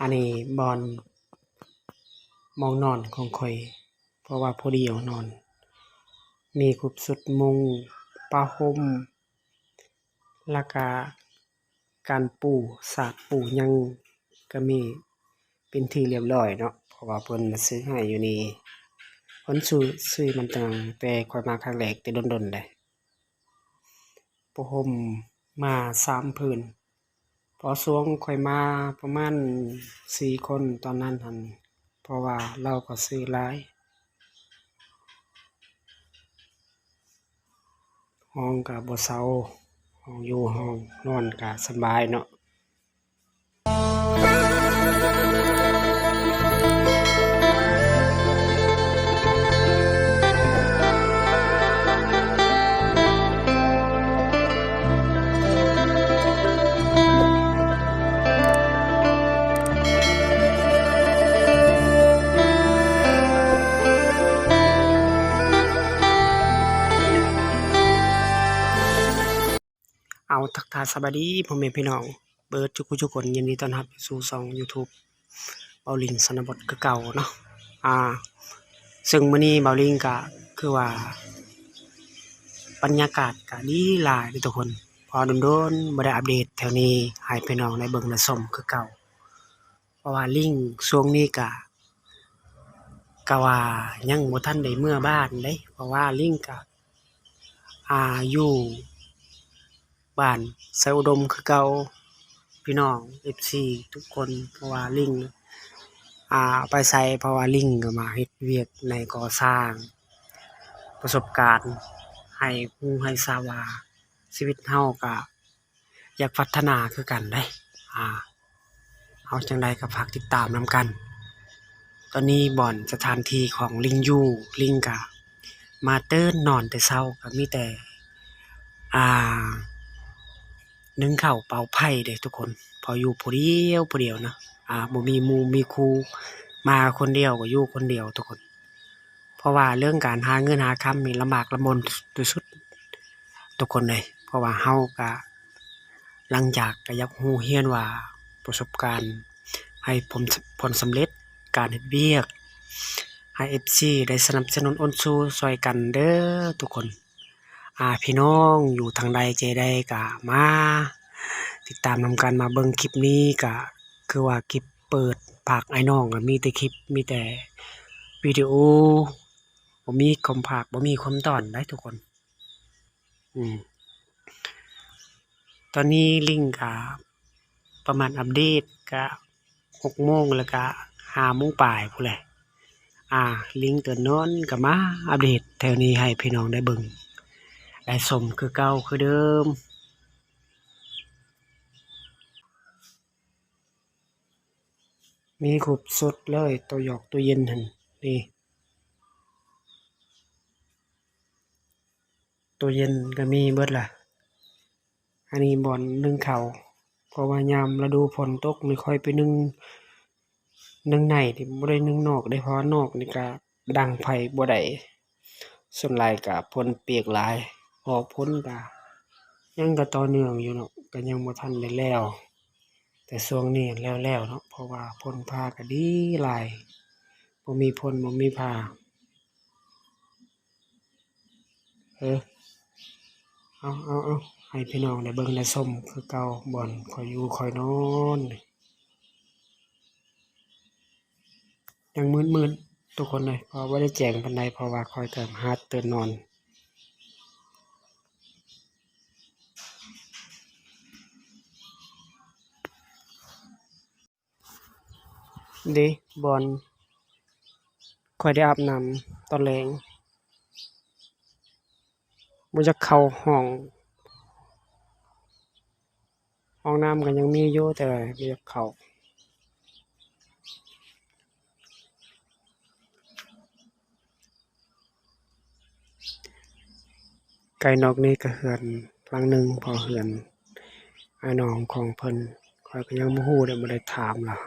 อันนี้บอนมองนอนของข่อยเพราะว่าพอดีเอานอนมีครบสุดมุงผ้าห่มแล้วก็การปูสาดปูหยังก็มีเป็นที่เรียบร้อยเนาะเพราะว่าเพิ่นซื้อให้อยู่นี่เพิ่นซื้อมันตั้งแต่ข่อยมาครั้งแรกแต่ดนๆแล้วผ้าห่มมา3ผืนพอช่วงข่อยมาประมาณ4คนตอนนั้นหั่นเพราะว่าเราก็ซื้อหลายห้องก็บ่เซาห้องอยู่ห้องนอนก็สบายเนาะเอาทักทายสบายดีพ่อแม่พี่น้องเบิดทุกคนยินดีต้อนรับสู่ช่อง YouTube เบาลิงชนบทคือเก่าเนาะซึ่งมื้อนี้เบาลิงก็คือว่าบรรยากาศก็ดีหลายเด้อทุกคนพอโดนๆบ่ได้อัปเดตแถวนี้ให้พี่น้องได้เบิ่งได้ชมคือเก่าเพราะว่าลิงช่วงนี้ก็ว่ายังบ่ทันได้เมื่อบ้านเด้เพราะว่าลิงก็อยู่บ้านไสอุดมคือเก่าพี่น้อง FC ทุกคนเพราะว่าลิงไปไสเพราะว่าลิงก็มาเฮ็ดเวียกในก่อสร้างประสบการณ์ให้รู้ให้ทราบว่าชีวิตเราก็อยากพัฒนาคือกันเด้เอาจั่งใดก็ฝากติดตามนำกันตอนนี้บ่อนสถานที่ของลิงอยู่ลิงก็มาตื่นนอนแต่เช้าก็มีแต่นึ่งข้าวเป่าไผ่เด้ทุกคนพออยู่ผู้เดียวนะบ่มีหมู่มีครูมาคนเดียวก็อยู่คนเดียวทุกคนเพราะว่าเรื่องการหาเงินหาค่ำนี่ลำบากลำบนที่สุดทุกคนเลยเพราะว่าเฮาก็หลังจากก็อยากรู้เรียนว่าประสบการณ์ให้ผลสำเร็จการเฮ็ดเวียกให้ FC ได้สนับสนุนอ้นสู้ช่วยกันเด้อทุกคนพี่น้องอยู่ทางใดใจใดก็มาติดตามนำกันมาเบิ่งคลิปนี้ก็คือว่าคลิปเปิดปากไอ้น้องก็มีแต่คลิปมีแต่วิดีโอบ่มีคำภาคบ่มีคำตอนได้ทุกคนตอนนี้ลิงก็ประมาณอัปเดตก็6 โมงแล้วก็5 โมงปลายพู้นแหละลิงตื่นนอนก็มาอัปเดตแถวนี้ให้พี่น้องได้เบิ่งได้ชมคือเก่าคือเดิมมีครบสุดเลยตัวหยอกตัวเย็นหั่นนี่ตัวเย็นก็มีเบิดล่ะอันนี้บ่อนนึ่งข้าวเพราะว่ายามฤดูฝนตกนี่ค่อยไปนึ่งในนี่บ่ได้นึ่งนอกเด้เพราะนอกนี่ก็ดังไฟบ่ได้ส่วนหลายก็ฝนเปียกหลายออกพ้นก็ยังก็ต่อเนื่องอยู่เนาะก็ยังบ่ทันได้แล้วแต่ช่วงนี้แล้วเนาะเพราะว่าฝนฟ้าก็ดีหลายบ่มีฝนบ่มีฟ้าเอาให้พี่น้องได้เบิ่งได้ชมคือเก่าบ่อนข้อยอยู่ข้อยนอนยังมืดๆทุกคนเลยเพราะบ่ได้แจ้งปานใดเพราะว่าข้อยก็หาตื่นนอนเด้บ่อนข้อยได้อาบน้ำตอนแลงบ่อยากเข้าห้องน้ำก็ยังมีอยู่แต่บ่อยากเข้าไกลนอกนี้ก็เรือนหลังหนึ่งพอเรือนอ้ายน้องของเพิ่นข้อยก็ยังบ่รู้เลยบ่ได้ถามล่ะ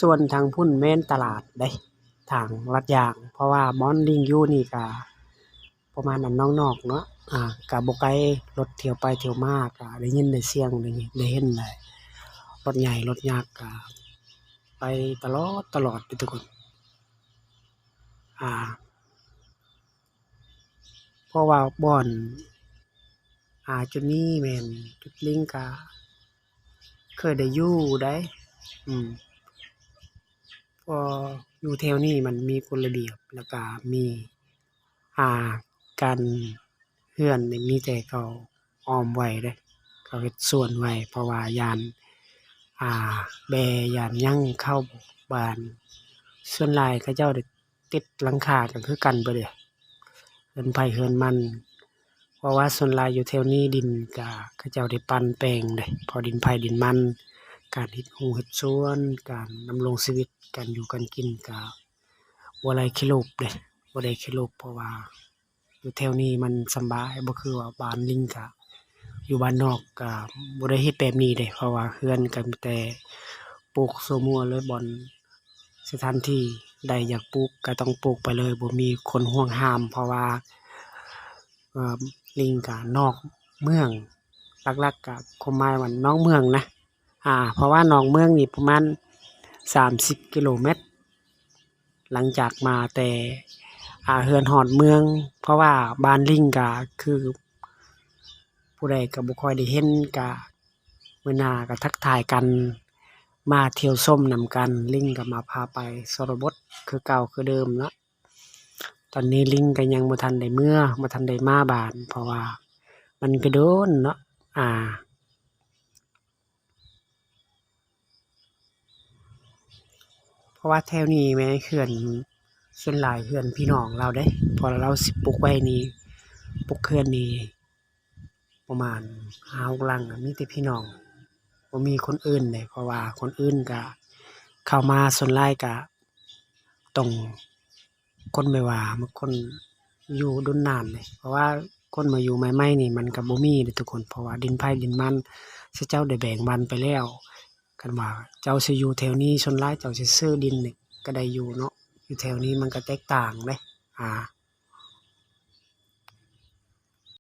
ส่วนทางพุ่นแม่นตลาดเด้ทางลัดยางเพราะว่าบ่อนลิงอยู่นี่ก็ประมาณนั้นนอกๆเนาะก็บ่ไกลรถเที่ยวไปเที่ยวมาก็ได้ยินได้เสียงได้เห็นได้รถใหญ่รถยักษ์ก็ไปตลอดเด้อทุกคนอ่าเพราะว่าบ่อนจุดนี้แม่นจุดลิงก็เคยได้อยู่ได้อืมพออยู่แถวนี้มันมีกฎระเบียบแล้วก็มีอ่าการเรือนนี่มีแต่เขาอ้อมไว้เด้เขาเฮ็ดสวนไว้เพราะว่าย้านแบ่ย้านหยังเข้าบ้านส่วนหลายเขาเจ้าได้ติดหลังคากันคือกันเบิดเดะเรือนไผเรือนมันเพราะว่าส่วนหลายอยู่แถวนี้ดินก็เขาเจ้าได้ปั้นแปลงเด้เพราะดินไผดินมันการเฮ็ดไร่เฮ็ดสวนการดำรงชีวิตการอยู่การกินก็บ่ได้ขี้รูปเด้บ่ได้ขี้รูปเพราะว่าอยู่แถวนี้มันสำบายบ่คือว่าบ้านลิงก็อยู่บ้านนอกก็บ่ได้เฮ็ดแบบนี้เด้เพราะว่าเรือนก็มีแต่ปลูกซั่วมั่วเลยบ่อนสถานที่ใดอยากปลูกก็ต้องปลูกไปเลยบ่มีคนห่วงห้ามเพราะว่าลิงก็นอกเมืองหลักๆก็ความหมายว่านอกเมืองนะเพราะว่านอกเมืองนี่ประมาณ30กิโลเมตรหลังจากมาแต่เรือนฮอดเมืองเพราะว่าบ้านลิงก็คือผู้ใดก็บ่ค่อยได้เห็นก็มื้อหน้าก็ทักทายกันมาเที่ยวชมนำกันลิงก็มาพาไปชนบทคือเก่าคือเดิมเนาะตอนนี้ลิงก็ยังบ่ทันได้บ่ทันได้มาบ้านเพราะว่ามันก็โดนเนาะเพราะว่าแถวนี้แม่เรือนส่วนหลายเรือนพี่น้องเราเด้เพราะเราสิปลูกไว้นี่ปลูกเรือนนี่ประมาณ5-6หลังมีแต่พี่น้องบ่มีคนอื่นเด้เพราะว่าคนอื่นก็เข้ามาส่วนหลายก็ต้องคนไม่ว่าบางคนอยู่โดนนานเลยเพราะว่าคนมาอยู่ใหม่ๆนี่มันก็บ่มีเด้ทุกคนเพราะว่าดินไผดินมันเขาเจ้าได้แบ่งปันไปแล้วคันว่าเจ้าสิอยู่แถวนี้ส่วนหลายเจ้าสิซื้อดินนี่ก็ได้อยู่เนาะอยู่แถวนี้มันก็แตกต่างเด้